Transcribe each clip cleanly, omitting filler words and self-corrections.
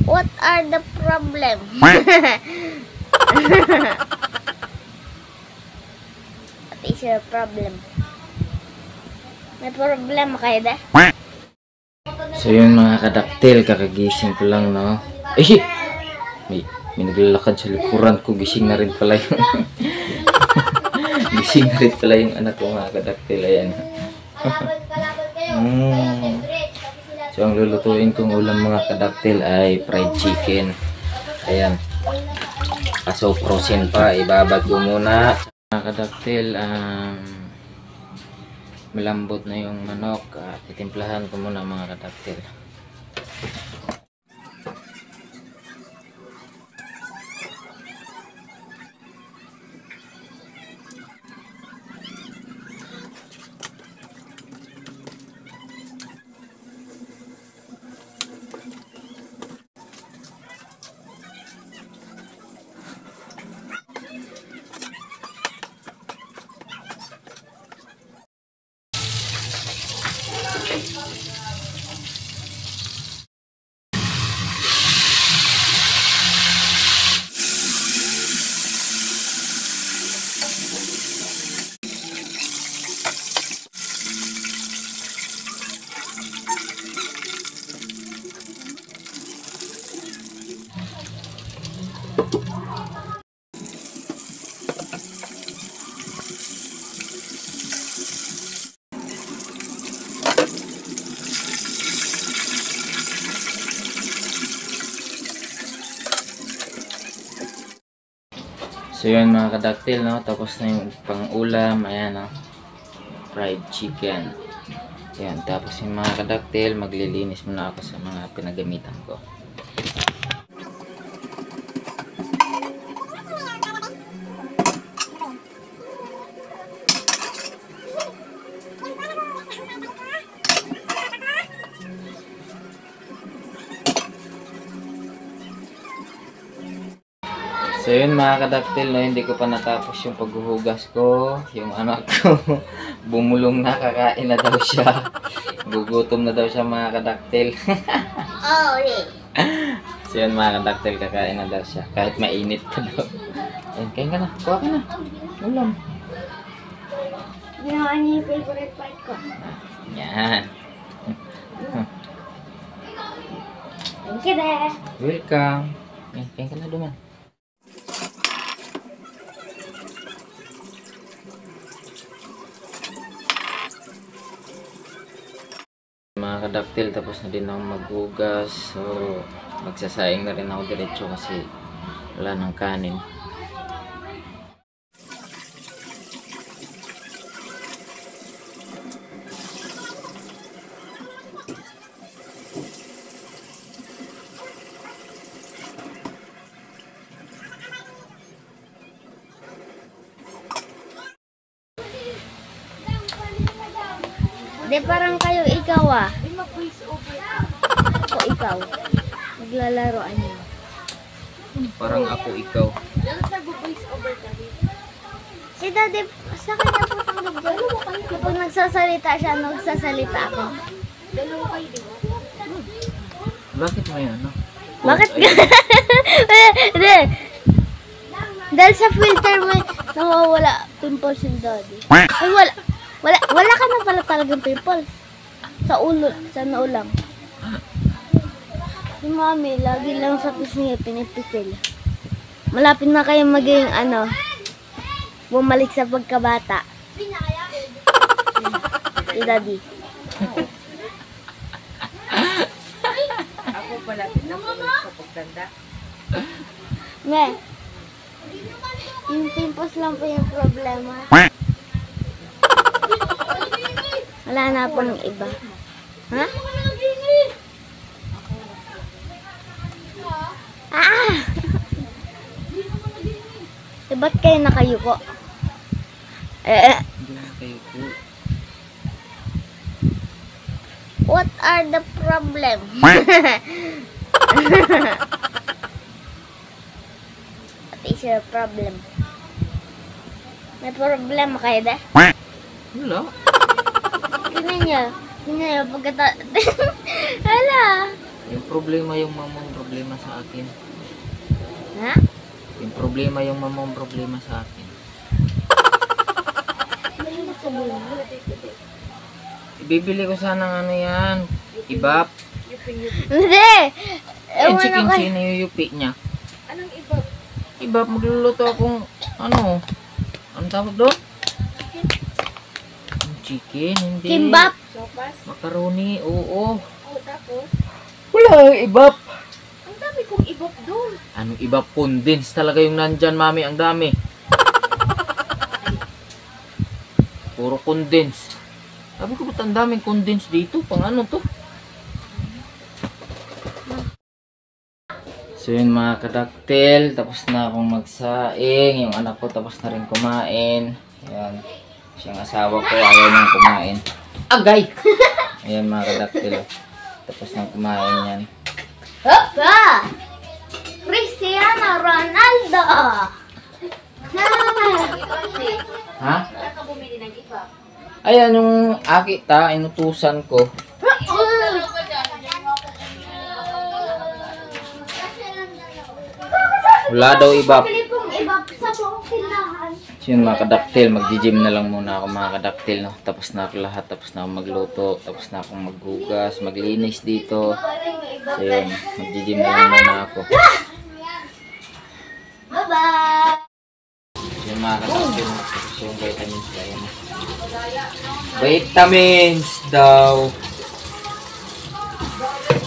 What are the problem? What is your problem? May problema kayo da? So yun mga kadaktil, kakagising ko lang, no? Ay! May naglalakad sa likuran ko. Gising na rin pala yung gising na rin pala yung anak ko mga kadaktil. Ayan. So ang lulutuin kong ulam mga kadaktil ay fried chicken. Ayan. Kaso frozen pa. Ibabad ko muna. Mga kadaktil, malambot na yung manok. Titimplahan ko muna mga kadaktil. So yun mga kadaktil, no? Tapos na yung pang-ulam. Ayan, no? Fried chicken. Ayan. Tapos yung mga kadaktil, maglilinis muna ako sa mga pinagamitan ko. So yun mga kadaktil, no, hindi ko pa natapos yung paghuhugas ko. Yung anak ko bumulong na, kakain na daw siya. Gugutom na daw siya mga kadaktil. Oh, yeah. So yun mga kadaktil, kakain na daw siya. Kahit mainit pa daw. Ayun, kain ka na. Kuha ka na. Ulam. Ginawa niya yung favorite part ko. Yan. Thank you, Dad. Welcome. Yan, kain ka na duman. Mga kadaktil, tapos na din ako maghugas. So magsasaing na rin ako diretso kasi wala nang kanin. Di parang kayo ikaw ah. Ako ikaw. Naglalaroan niyo. Parang ako ikaw. Si Daddy, sa kanya po tanggap dyan. Kapag nagsasalita siya, nagsasalita ako. Bakit may ano? Bakit ka? Dahil sa filter may nawawala pimples si Daddy. Ay, wala ka na pala talagang pimples. Sa ulo, sa noo lang. Si Mami, lagi lang sa pisngi, pinipisil. Malapit na kayo maging bumalik sa pagkabata. Si Daddy. Ako pala pinapulot sa pagtanda. Me, yung pimples lang po yung problema. Wala na pong iba. Ha? Ah! Eh, ba't kayo nakayuko? Hindi na kayo po. What are the problem? What is your problem? May problema kayo da? Wala. Tingnan niyo pagkata... Hala! Yung problema yung mamang problema. problema sa akin. Ha? Yung problema, yung mama ang problema sa akin. Ibibili ko sana ng ano yan. Ibap. Hindi! Eh, Ewan chicken ako. sino yung yupi niya. Anong iba? Ibap, magluluto akong ano. Ano tawag doon? Chicken, hindi. Kimbap. Sopas? Macaroni, oo. Oh, tapos? Wala, ibap. Ang dami kong ibok doon. Anong ibap? Condense talaga yung nandyan, mami. Ang dami. Puro condense. Sabi ko, ba't ang daming condense dito? Pang ano to? So yun mga kadaktil, tapos na akong magsaing. Yung anak ko tapos na rin kumain. Ayan. Siyang asawa ko, ayaw nang kumain. Agay! Ayan mga kadaktil. Tapos na kumain yan. Hoppa! Cristiano Ronaldo! Ha? Ayan yung akita, inutusan ko. Wala daw ibap. Ibap sa buong tindahan. So yun mga kadaktil, mag-gym na lang muna ako mga kadaktil. No? Tapos na ako lahat, tapos na ako magluto, tapos na akong maghugas, maglinis dito. So yun, mag-gym na lang muna ako. Bye-bye! So yun mga kadaktil, so yung vitamins na yun. Vitamins daw.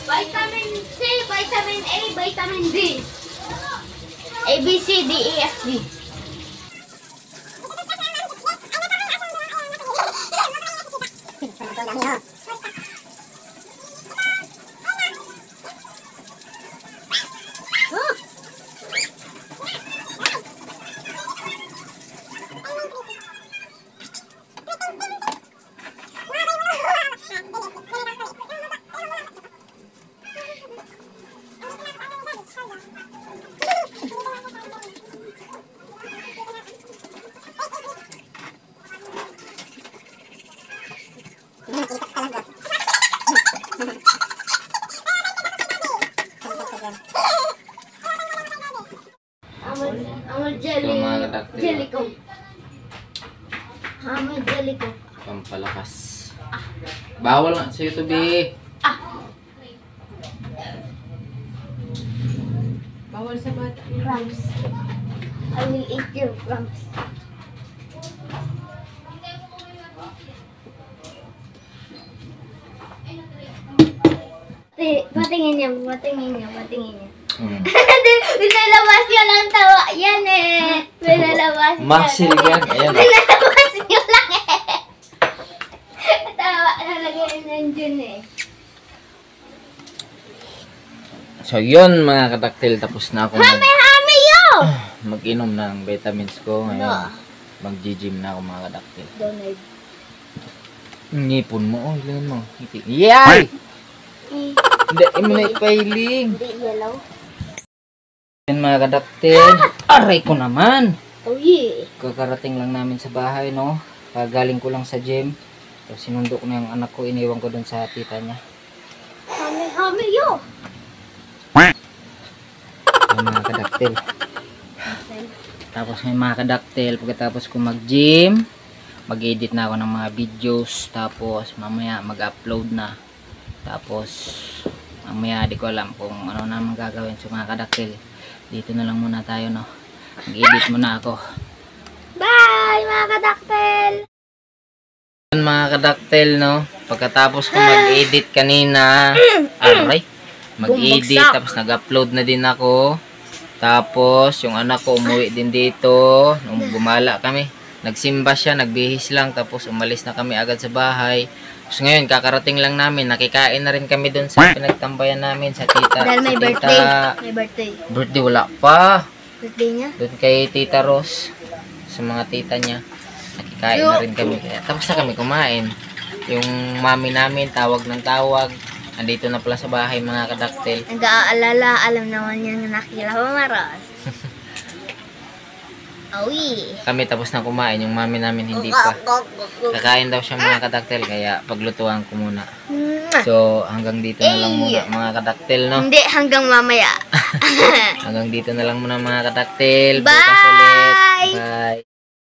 Vitamin C, vitamin A, vitamin D. A, B, C, D, E, F, G. Amol jelly. Ito, mga kadaktil. Jelly ko. Amol jelly ko. Pampalakas. Bawal nga sa YouTube eh. Bawal sa bata. Crumbs. I will eat your crumbs. Patingin niya, patingin niya, patingin niya. Binalabas niyo lang tawa yan eh. Binalabas niyo. Muscle yan. Ayan. Binalabas niyo lang eh. Tawa talaga yun nandiyan eh. So yun mga kadaktil, tapos na ako Hami yo! mag-inom ng vitamins ko. Ano? Ngayon, mag-gym na ako mga kadaktil. Donald. Ngipon mo, oh, ilangin mo. Yay! Hindi, mo na ipailing. Hindi yellow. Yan mga kadaktil. Aray ko naman! Oh yeah. Kakarating lang namin sa bahay, no? Kagaling ko lang sa gym. So, sinundo ko na yung anak ko, iniwan ko dun sa tita niya. Hami yo! Yung mga kadaktil. Tapos may mga kadaktil, pagkatapos ko mag-gym, mag-edit na ako ng mga videos, tapos mamaya mag-upload na. Tapos mamaya di ko alam kung ano naman gagawin. So mga kadaktil, dito na lang muna tayo, no? Mag-edit muna ako. Bye mga kadaktel! Yan mga kadaktil, no? Pagkatapos ko mag-edit kanina, aray, mag-edit, Bumagsak. tapos nag-upload na din ako. Tapos yung anak ko umuwi din dito. Nung gumala kami, nagsimba siya, nagbihis lang, tapos umalis na kami agad sa bahay. Tapos ngayon, kakarating lang namin, nakikain na rin kami doon sa pinagtambayan namin sa tita. Dahil may sa tita, birthday. May birthday. birthday wala pa. Birthday niya? Doon kay Tita Rose, sa mga tita niya. Nakikain na rin kami. Kaya, tapos na kami kumain. Yung mami namin, tawag ng tawag. Andito na pala sa bahay mga kadaktil. Nag-aalala, alam naman niya na nakila ko maras. Awi. Kami tapos na kumain, yung mami namin hindi pa. Kakain daw siya mga kadaktil, kaya paglutuan ko muna. So, hanggang dito na lang muna mga kadaktil, no? Hindi, hanggang mamaya. Hanggang dito na lang muna mga kadaktil. Bye! Bukas ulit.